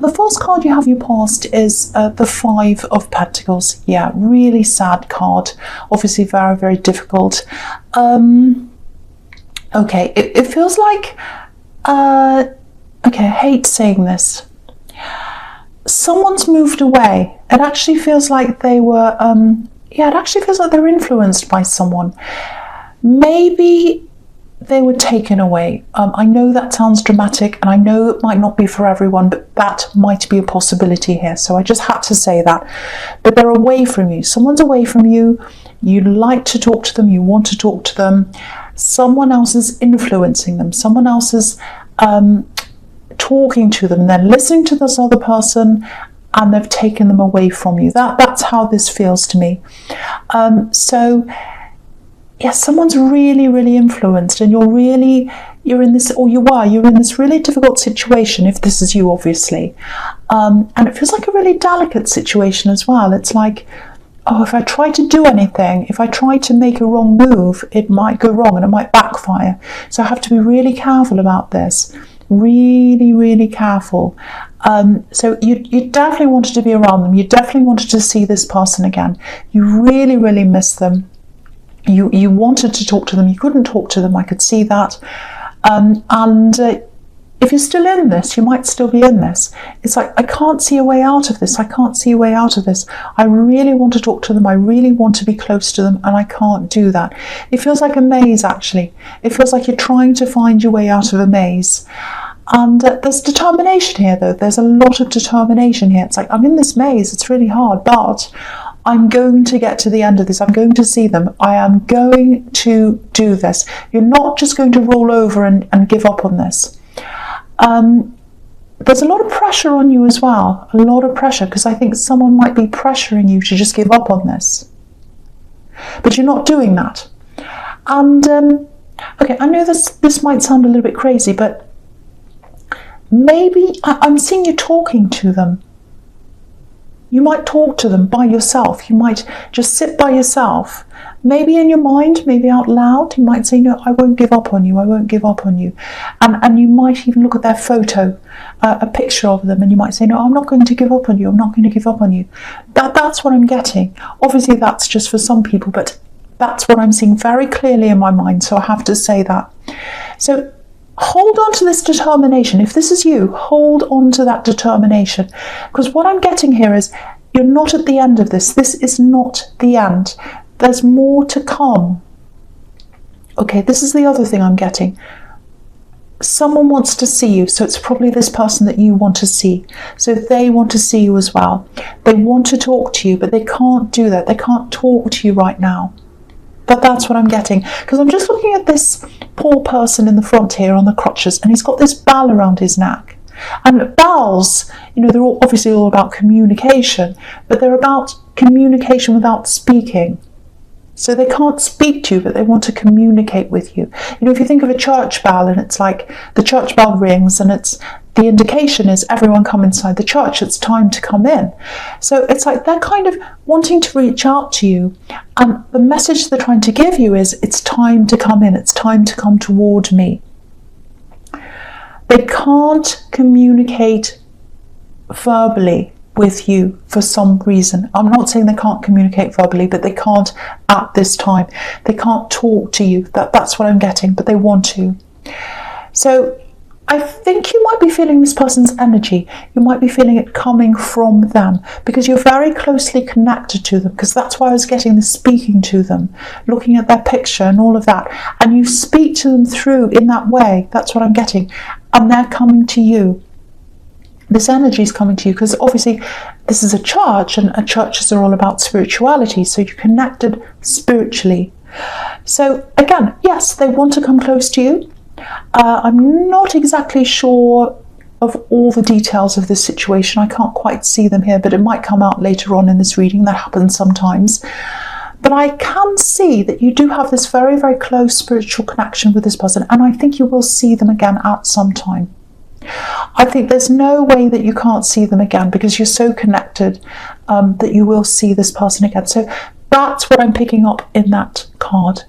The first card you have your past is the Five of Pentacles. Yeah, really sad card. Obviously very, very difficult. Okay, it feels like, okay, I hate saying this. Someone's moved away. It actually feels like they were, yeah, it actually feels like they're influenced by someone. Maybe they were taken away. I know that sounds dramatic, and I know it might not be for everyone, but that might be a possibility here. So I just had to say that. But they're away from you. Someone's away from you. You like to talk to them. You want to talk to them. Someone else is influencing them. Someone else is talking to them. They're listening to this other person, and they've taken them away from you. That's how this feels to me. So yes, someone's really, really influenced, and you're in this, or you're in this really difficult situation, if this is you, obviously. And it feels like a really delicate situation as well. It's like, oh, if I try to do anything, if I try to make a wrong move, it might go wrong and it might backfire. So I have to be really careful about this. Really, really careful. So you definitely wanted to be around them. You definitely wanted to see this person again. You really, really miss them. You wanted to talk to them. You couldn't talk to them. I could see that. If you're still in this, you might still be in this. It's like, I can't see a way out of this. I can't see a way out of this. I really want to talk to them. I really want to be close to them, and I can't do that. It feels like a maze, actually. It feels like you're trying to find your way out of a maze. And there's determination here, though. There's a lot of determination here. It's like, I'm in this maze. It's really hard, but I'm going to get to the end of this. I'm going to see them. I am going to do this. You're not just going to roll over and give up on this. There's a lot of pressure on you as well. A lot of pressure, because I think someone might be pressuring you to just give up on this. But you're not doing that. And, okay, I know this might sound a little bit crazy, but maybe I'm seeing you talking to them. You might talk to them by yourself. You might just sit by yourself. Maybe in your mind, maybe out loud, you might say, no, I won't give up on you. I won't give up on you. And you might even look at their photo, a picture of them, and you might say, no, I'm not going to give up on you. I'm not going to give up on you. That's what I'm getting. Obviously, that's just for some people, but that's what I'm seeing very clearly in my mind. So I have to say that. So hold on to this determination. If this is you, hold on to that determination. Because what I'm getting here is, you're not at the end of this. This is not the end. There's more to come. Okay, this is the other thing I'm getting. Someone wants to see you, so it's probably this person that you want to see. So they want to see you as well. They want to talk to you, but they can't do that. They can't talk to you right now. That's what I'm getting. Because I'm just looking at this poor person in the front here on the crutches, and he's got this bell around his neck. And bells, they're obviously all about communication, but they're about communication without speaking. So they can't speak to you, but they want to communicate with you. If you think of a church bell, and it's like the church bell rings, and the indication is everyone come inside the church, it's time to come in. So it's like they're kind of wanting to reach out to you, and the message they're trying to give you is, it's time to come in, it's time to come toward me. They can't communicate verbally with you for some reason. I'm not saying they can't communicate verbally, but they can't at this time. They can't talk to you. That's what I'm getting, but they want to. So I think you might be feeling this person's energy. You might be feeling it coming from them, because you're very closely connected to them, because that's why I was getting this speaking to them, looking at their picture and all of that. And you speak to them through in that way. That's what I'm getting. And they're coming to you. This energy is coming to you, because obviously this is a church, and churches are all about spirituality. So you're connected spiritually. So again, yes, they want to come close to you. I'm not exactly sure of all the details of this situation. I can't quite see them here, but it might come out later on in this reading. That happens sometimes. But I can see that you do have this very, very close spiritual connection with this person, and I think you will see them again at some time. I think there's no way that you can't see them again, because you're so connected that you will see this person again. So that's what I'm picking up in that card.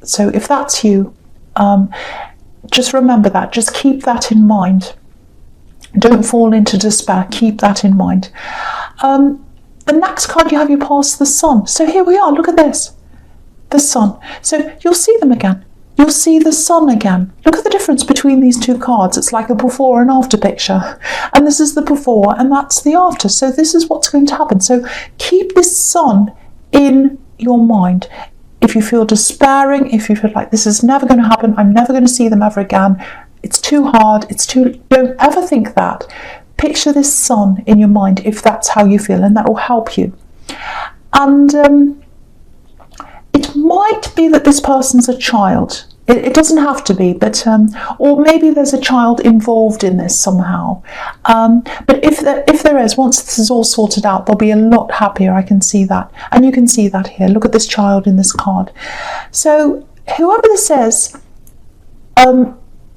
So if that's you, just remember that. Just keep that in mind. Don't fall into despair. Keep that in mind. The next card you have, you pass the sun. So here we are. Look at this. The sun. So you'll see them again. You'll see the sun again. Look at the difference between these two cards. It's like a before and after picture. And this is the before and that's the after. So this is what's going to happen. So keep this sun in your mind. If you feel despairing, if you feel like this is never going to happen, I'm never going to see them ever again, it's too hard, don't ever think that. Picture this sun in your mind if that's how you feel, and that will help you. And it might be that this person's a child. It doesn't have to be, but or maybe there's a child involved in this somehow. But if there is, once this is all sorted out, they'll be a lot happier. I can see that, and you can see that here. Look at this child in this card. So whoever this is,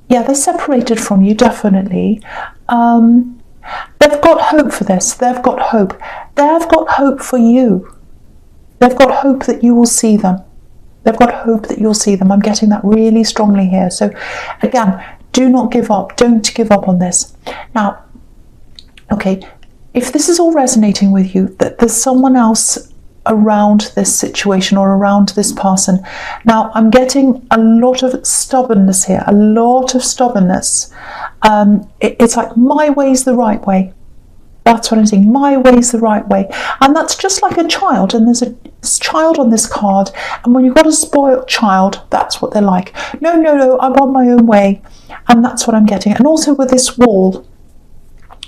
yeah, they're separated from you, definitely. They've got hope for this. They've got hope. They've got hope for you. They've got hope that you will see them. They've got hope that you'll see them. I'm getting that really strongly here. So again, do not give up. Don't give up on this. Now, okay, if this is all resonating with you, that there's someone else around this situation or around this person. Now, I'm getting a lot of stubbornness here, a lot of stubbornness. It's like my way's the right way. That's what I'm saying. My way's the right way. And that's just like a child. And there's a child on this card. And when you've got a spoiled child, that's what they're like. No, I'm on my own way. And that's what I'm getting. And also with this wall,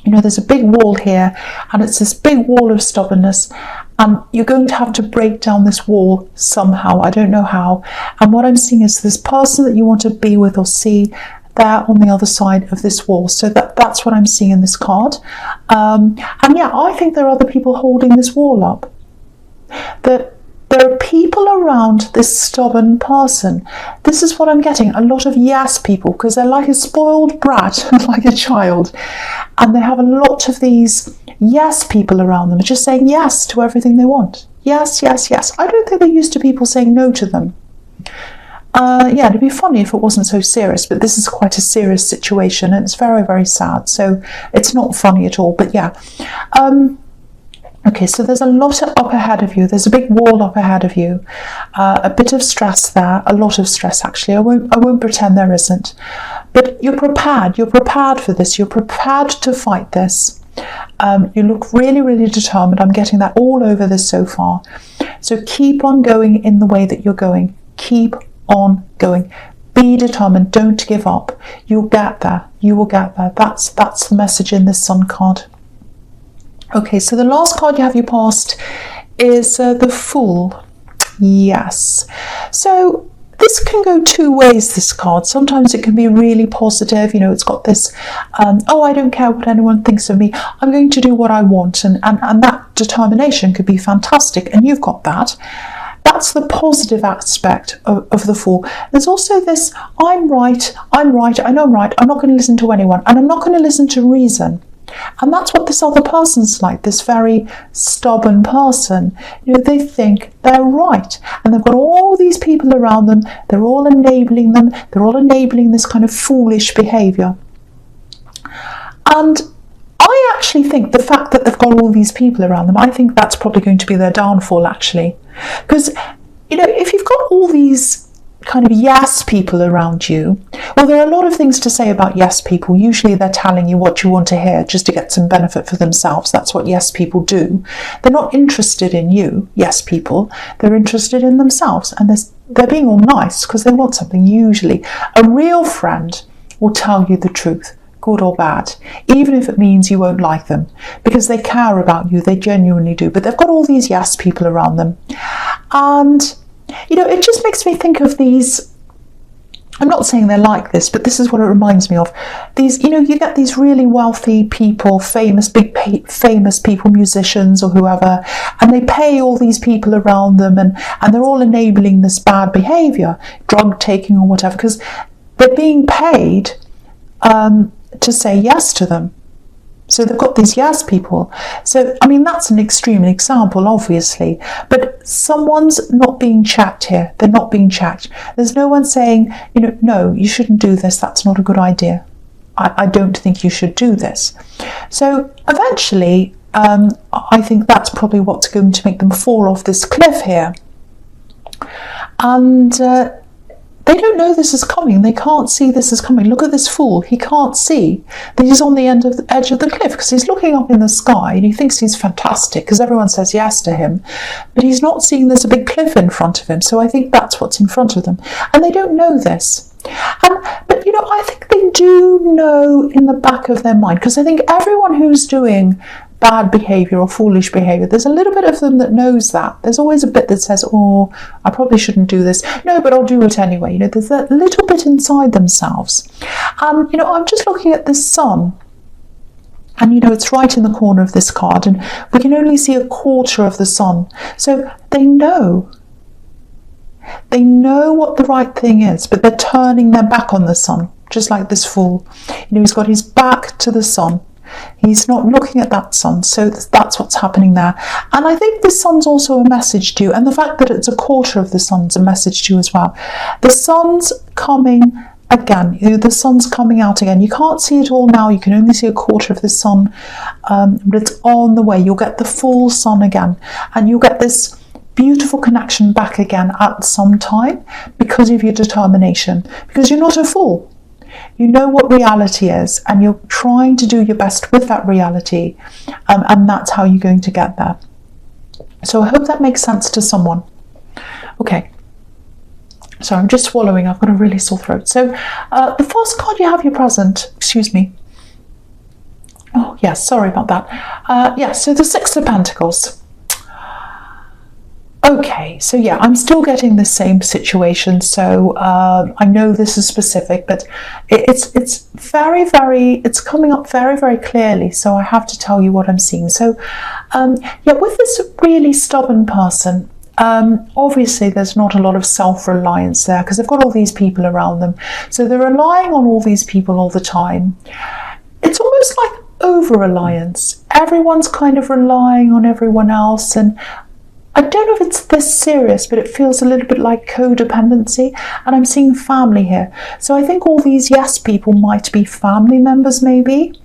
you know, there's a big wall here. And it's this big wall of stubbornness. And you're going to have to break down this wall somehow. I don't know how. And what I'm seeing is this person that you want to be with or see there on the other side of this wall. So that's what I'm seeing in this card. And yeah, I think there are other people holding this wall up. That there are people around this stubborn person. This is what I'm getting. A lot of yes people, because they're like a spoiled brat, like a child. And they have a lot of these yes people around them, just saying yes to everything they want. Yes, yes, yes. I don't think they're used to people saying no to them. Yeah, it'd be funny if it wasn't so serious, but this is quite a serious situation and it's very, very sad. So it's not funny at all, but yeah. Okay, so there's a lot up ahead of you. There's a big wall up ahead of you. A bit of stress there, a lot of stress actually. I won't pretend there isn't. But you're prepared. You're prepared for this. You're prepared to fight this. You look really, really determined. I'm getting that all over this so far. So keep on going in the way that you're going. Keep on going. Be determined. Don't give up. You'll get there. You will get there. That's the message in this Sun card. Okay, so the last card you have passed is the Fool. Yes. So this can go two ways, this card. Sometimes it can be really positive. You know, it's got this, oh, I don't care what anyone thinks of me. I'm going to do what I want. And that determination could be fantastic. And you've got that. That's the positive aspect of the Fool. There's also this, I'm right, I know I'm right, I'm not going to listen to anyone, and I'm not going to listen to reason. And that's what this other person's like, this very stubborn person. You know, they think they're right, and they've got all these people around them, they're all enabling them, they're all enabling this kind of foolish behaviour. And I actually think the fact that they've got all these people around them, I think that's probably going to be their downfall, actually. Because, you know, if you've got all these kind of yes people around you, well, there are a lot of things to say about yes people. Usually they're telling you what you want to hear just to get some benefit for themselves. That's what yes people do. They're not interested in you, yes people. They're interested in themselves, and they're being all nice because they want something. Usually a real friend will tell you the truth, good or bad, even if it means you won't like them, because they care about you. They genuinely do. But they've got all these yes people around them, and you know, it just makes me think of these, I'm not saying they're like this, but this is what it reminds me of. These, you know, you get these really wealthy people, famous people, musicians or whoever, and they pay all these people around them, and they're all enabling this bad behaviour, drug taking or whatever, because they're being paid to say yes to them. So they've got these yes people. So, I mean, that's an extreme example, obviously. But someone's not being checked here. They're not being checked. There's no one saying, you know, no, you shouldn't do this. That's not a good idea. I don't think you should do this. So eventually, I think that's probably what's going to make them fall off this cliff here. And they don't know this is coming. They can't see this is coming. Look at this fool. He can't see that he's on the edge of the cliff, because he's looking up in the sky and he thinks he's fantastic because everyone says yes to him. But he's not seeing there's a big cliff in front of him. So I think that's what's in front of them. And they don't know this. But, you know, I think they do know in the back of their mind, because I think everyone who's doing bad behaviour or foolish behaviour, there's a little bit of them that knows that. There's always a bit that says, oh, I probably shouldn't do this. No, but I'll do it anyway. You know, there's that little bit inside themselves. And, you know, I'm just looking at this sun. And, you know, it's right in the corner of this card. And we can only see a quarter of the sun. So they know. They know what the right thing is, but they're turning their back on the sun, just like this fool. You know, he's got his back to the sun. He's not looking at that sun, so that's what's happening there. And I think the sun's also a message to you, and the fact that it's a quarter of the sun's a message to you as well. The sun's coming again. You know, the sun's coming out again. You can't see it all now. You can only see a quarter of the sun, but it's on the way. You'll get the full sun again, and you'll get this beautiful connection back again at some time because of your determination, because you're not a fool. You know what reality is, and you're trying to do your best with that reality, and that's how you're going to get there. So I hope that makes sense to someone. Okay, so I'm just swallowing. I've got a really sore throat. So the first card you have your present, excuse me. Oh yes, sorry about that. Yes, so the Six of Pentacles. Okay, so yeah, I'm still getting the same situation. So I know this is specific, but it's very, it's coming up very, very clearly. So I have to tell you what I'm seeing. So yeah, with this really stubborn person, obviously there's not a lot of self-reliance there because they've got all these people around them. So they're relying on all these people all the time. It's almost like over-reliance. Everyone's kind of relying on everyone else, and I don't know if it's this serious, but it feels a little bit like codependency, and I'm seeing family here. So I think all these yes people might be family members maybe,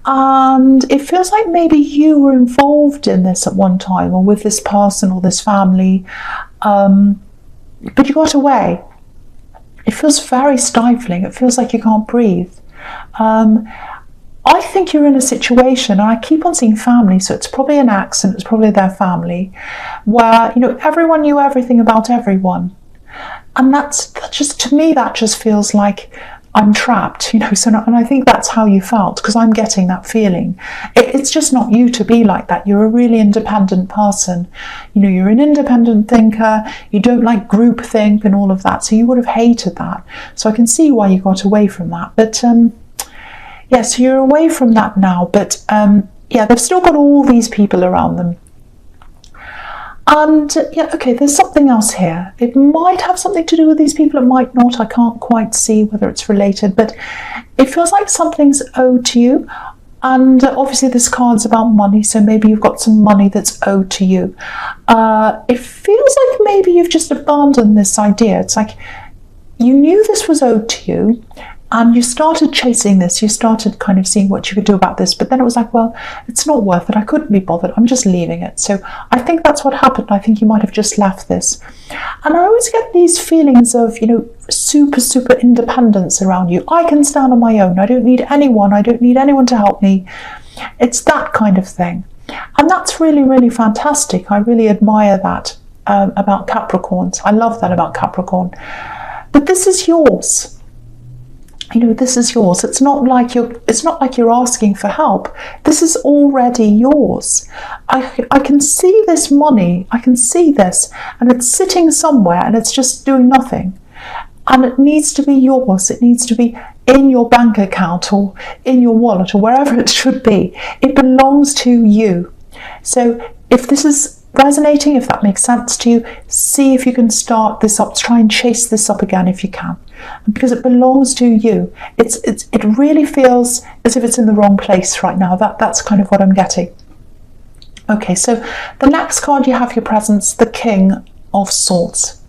and it feels like maybe you were involved in this at one time, or with this person or this family, but you got away. It feels very stifling. It feels like you can't breathe. I think you're in a situation, and I keep on seeing family, so it's probably an accident, it's probably their family, where, you know, everyone knew everything about everyone. And that's just, to me, that just feels like I'm trapped, you know, and I think that's how you felt, because I'm getting that feeling. It's just not you to be like that. You're a really independent person. You know, you're an independent thinker, you don't like groupthink and all of that, so you would have hated that. So I can see why you got away from that. But, yeah, so you're away from that now, but yeah, they've still got all these people around them. And yeah, okay, there's something else here. It might have something to do with these people, it might not. I can't quite see whether it's related, but it feels like something's owed to you. And obviously this card's about money, so maybe you've got some money that's owed to you. It feels like maybe you've just abandoned this idea. It's like you knew this was owed to you, and you started chasing this, you started kind of seeing what you could do about this, but then it was like, well, it's not worth it, I couldn't be bothered, I'm just leaving it. So I think that's what happened. I think you might have just left this. And I always get these feelings of, you know, super independence around you. I can stand on my own, I don't need anyone to help me. It's that kind of thing. And that's really fantastic. I really admire that about Capricorns. I love that about Capricorn. But this is yours. You know, this is yours. It's not like you're asking for help. This is already yours. I can see this money. I can see this, and it's sitting somewhere, and it's just doing nothing. And it needs to be yours. It needs to be in your bank account or in your wallet or wherever it should be. It belongs to you. So if this is resonating, if that makes sense to you, see if you can start this up. Try and chase this up again if you can, because it belongs to you. It really feels as if it's in the wrong place right now. That's kind of what I'm getting. Okay, so the next card you have your presence, the King of Swords.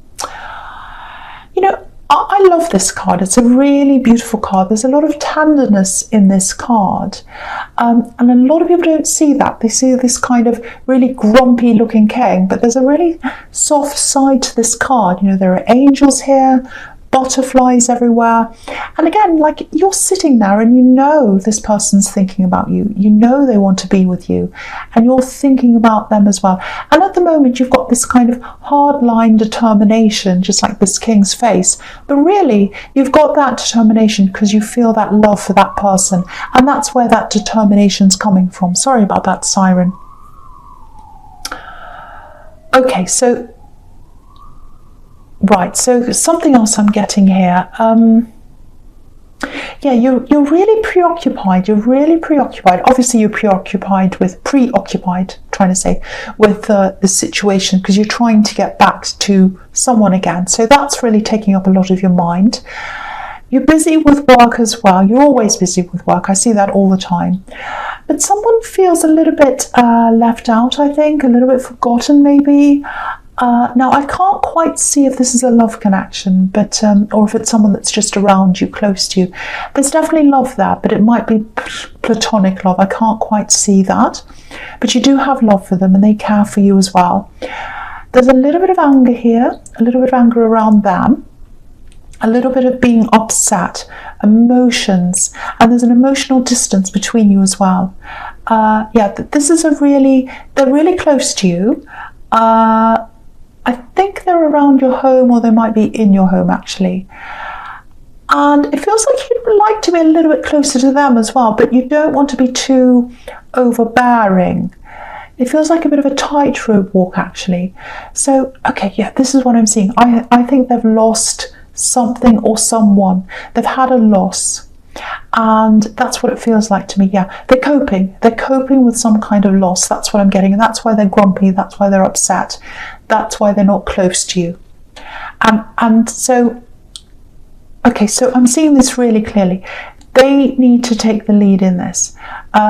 You know, I love this card. It's a really beautiful card. There's a lot of tenderness in this card. And a lot of people don't see that. They see this kind of really grumpy looking king, but there's a really soft side to this card. You know, there are angels here, butterflies everywhere. And again, like, you're sitting there and you know this person's thinking about you. You know they want to be with you, and you're thinking about them as well. And at the moment, you've got this kind of hard-line determination, just like this king's face. But really, you've got that determination because you feel that love for that person. And that's where that determination's coming from. Sorry about that siren. Okay, so right, so something else I'm getting here. Yeah, you're really preoccupied. You're really preoccupied. Obviously, you're preoccupied with the situation, because you're trying to get back to someone again. So that's really taking up a lot of your mind. You're busy with work as well. You're always busy with work. I see that all the time. But someone feels a little bit left out, I think, a little bit forgotten maybe. Now, I can't quite see if this is a love connection, but or if it's someone that's just around you, close to you. There's definitely love there, but it might be platonic love. I can't quite see that. But you do have love for them, and they care for you as well. There's a little bit of anger here, a little bit of anger around them, a little bit of being upset, emotions, and there's an emotional distance between you as well. Yeah, this is they're really close to you. I think they're around your home, or they might be in your home actually. And it feels like you'd like to be a little bit closer to them as well, but you don't want to be too overbearing. It feels like a bit of a tightrope walk actually. So, okay, yeah, this is what I'm seeing. I think they've lost something or someone. They've had a loss. And that's what it feels like to me. Yeah, they're coping with some kind of loss. That's what I'm getting, and that's why they're grumpy, that's why they're upset, that's why they're not close to you. And so, okay, so I'm seeing this really clearly. They need to take the lead in this.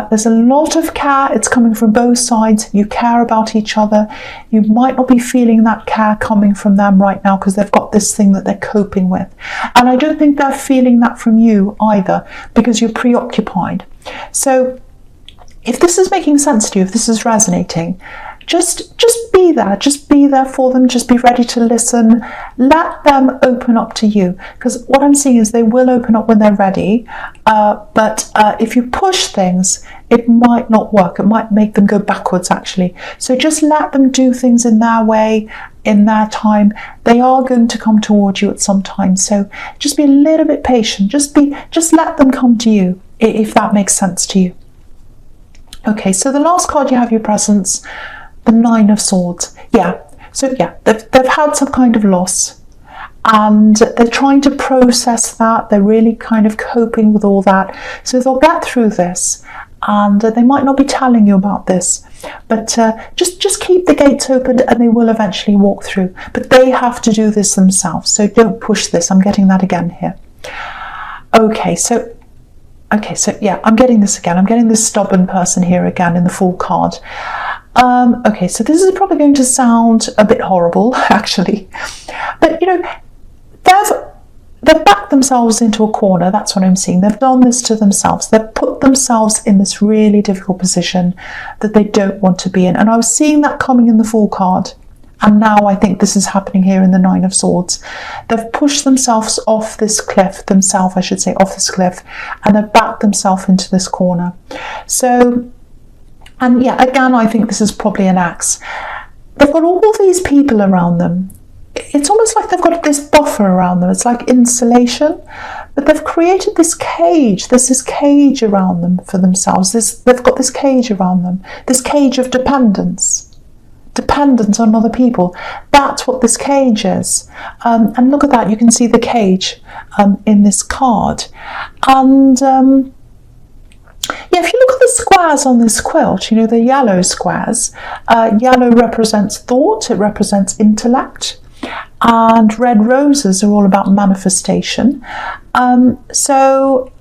There's a lot of care. It's coming from both sides. You care about each other. You might not be feeling that care coming from them right now because they've got this thing that they're coping with. And I don't think they're feeling that from you either, because you're preoccupied. So if this is making sense to you, if this is resonating, just be there. Just be there for them. Just be ready to listen. Let them open up to you, because what I'm seeing is they will open up when they're ready. But if you push things, it might not work. It might make them go backwards actually. So just let them do things in their way, in their time. They are going to come towards you at some time. So just be a little bit patient. Just let them come to you, if that makes sense to you. Okay, so the last card you have, your presence, the Nine of Swords. Yeah, so yeah, they've had some kind of loss, and they're trying to process that. They're really kind of coping with all that. So they'll get through this, and they might not be telling you about this, but just keep the gates open, and they will eventually walk through. But they have to do this themselves, so don't push this. I'm getting that again here. Okay, so yeah, I'm getting this again. I'm getting this stubborn person here again in the Fool card. Okay, so this is probably going to sound a bit horrible, actually. But, you know, they've backed themselves into a corner. That's what I'm seeing. They've done this to themselves. They've put themselves in this really difficult position that they don't want to be in. And I was seeing that coming in the Fool card. And now I think this is happening here in the Nine of Swords. They've pushed themselves off this cliff, off this cliff, and they've backed themselves into this corner. So, and yeah, again, I think this is probably an axe. They've got all these people around them. It's almost like they've got this buffer around them. It's like insulation, but they've created this cage. There's this cage around them for themselves. They've got this cage around them, this cage of dependence on other people. That's what this cage is. And look at that. You can see the cage in this card. And yeah, if you look at the squares on this quilt, you know, the yellow squares, yellow represents thought, it represents intellect, and red roses are all about manifestation. So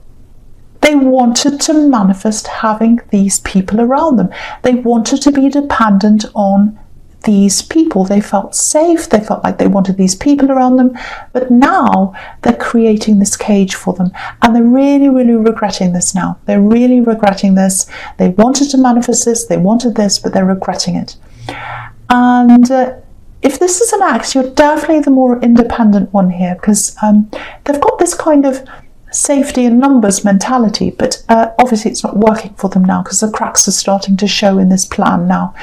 they wanted to manifest having these people around them. They wanted to be dependent on these people. They felt safe, they felt like they wanted these people around them, but now they're creating this cage for them, and they're really, really regretting this now. They're really regretting this. They wanted to manifest this, they wanted this, but they're regretting it. And if this is an ex, you're definitely the more independent one here, because they've got this kind of safety in numbers mentality, but obviously it's not working for them now because the cracks are starting to show in this plan now.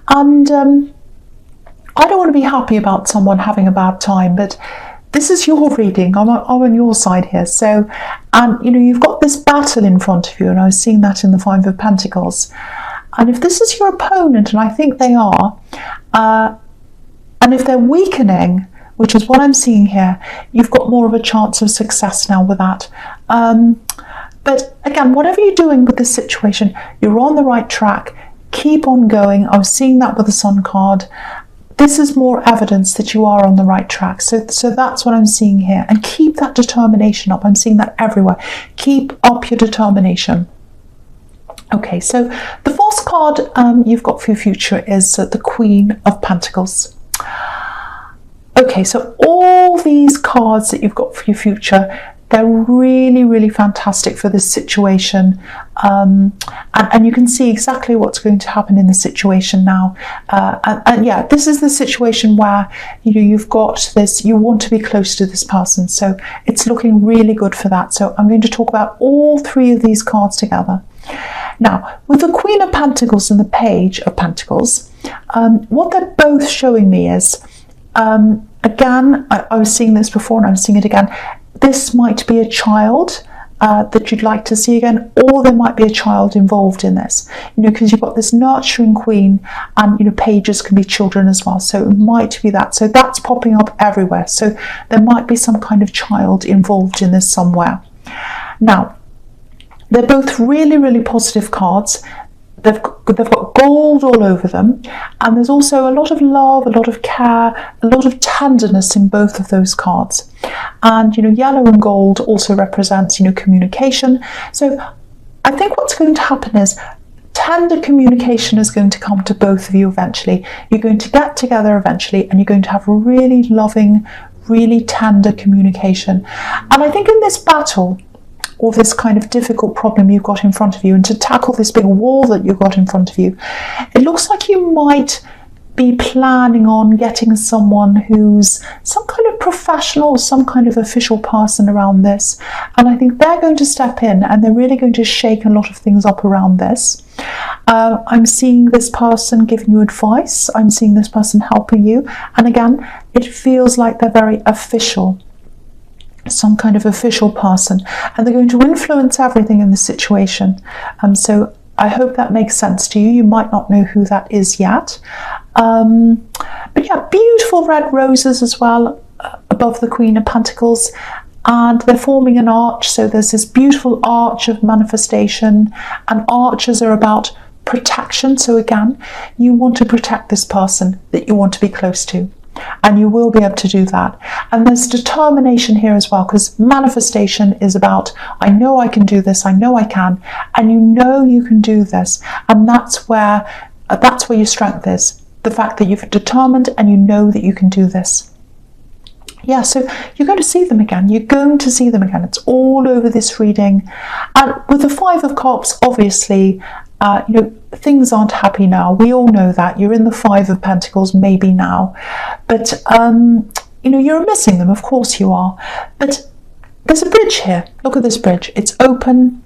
And I don't want to be happy about someone having a bad time, but this is your reading. I'm on your side here. So, and you know, you've got this battle in front of you, and I was seeing that in the Five of Pentacles. And if this is your opponent, and I think they are, and if they're weakening, which is what I'm seeing here, you've got more of a chance of success now with that. But again, whatever you're doing with this situation, you're on the right track. Keep on going. I was seeing that with the Sun card. This is more evidence that you are on the right track. So that's what I'm seeing here. And keep that determination up. I'm seeing that everywhere. Keep up your determination. Okay, so the fourth card you've got for your future is the Queen of Pentacles. Okay, so all these cards that you've got for your future, they're really, really fantastic for this situation. And you can see exactly what's going to happen in the situation now. And yeah, this is the situation where, you know, you've got this, you want to be close to this person. So it's looking really good for that. So I'm going to talk about all three of these cards together. Now, with the Queen of Pentacles and the Page of Pentacles, what they're both showing me is, again, I was seeing this before and I'm seeing it again. This might be a child that you'd like to see again, or there might be a child involved in this, you know, because you've got this nurturing queen, and you know, pages can be children as well, so it might be that. So that's popping up everywhere, so there might be some kind of child involved in this somewhere. Now, they're both really, really positive cards. They've got gold all over them, and there's also a lot of love, a lot of care, a lot of tenderness in both of those cards. And you know, yellow and gold also represents, you know, communication. So I think what's going to happen is tender communication is going to come to both of you eventually. You're going to get together eventually, and you're going to have really loving, really tender communication. And I think in this battle, or this kind of difficult problem you've got in front of you, and to tackle this big wall that you've got in front of you, it looks like you might be planning on getting someone who's some kind of professional, some kind of official person around this. And I think they're going to step in, and they're really going to shake a lot of things up around this. I'm seeing this person giving you advice. I'm seeing this person helping you. And again, it feels like they're very official. Some kind of official person, and they're going to influence everything in the situation. So I hope that makes sense to you. You might not know who that is yet. But yeah, beautiful red roses as well above the Queen of Pentacles, and they're forming an arch. So there's this beautiful arch of manifestation, and arches are about protection. So again, you want to protect this person that you want to be close to. And you will be able to do that. And there's determination here as well, because manifestation is about, I know I can do this, I know I can, and you know you can do this. And that's where your strength is. The fact that you've determined and you know that you can do this. Yeah, so you're going to see them again. You're going to see them again. It's all over this reading. And with the Five of Cups, obviously, you know, things aren't happy now. We all know that. You're in the Five of Pentacles maybe now. But, you know, you're missing them. Of course you are. But there's a bridge here. Look at this bridge. It's open.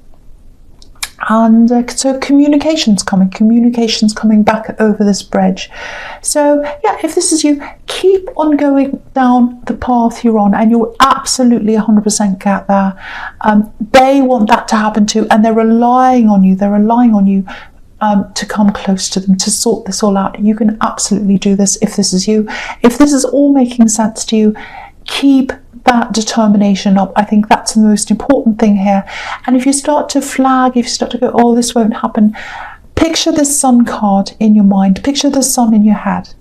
And so communication's coming back over this bridge. So yeah, if this is you, keep on going down the path you're on, and you'll absolutely 100% get there. They want that to happen too, and they're relying on you. To come close to them, to sort this all out. You can absolutely do this if this is you. If this is all making sense to you, keep that determination up. I think that's the most important thing here. And if you start to flag, if you start to go, oh, this won't happen, picture the Sun card in your mind, picture the sun in your head.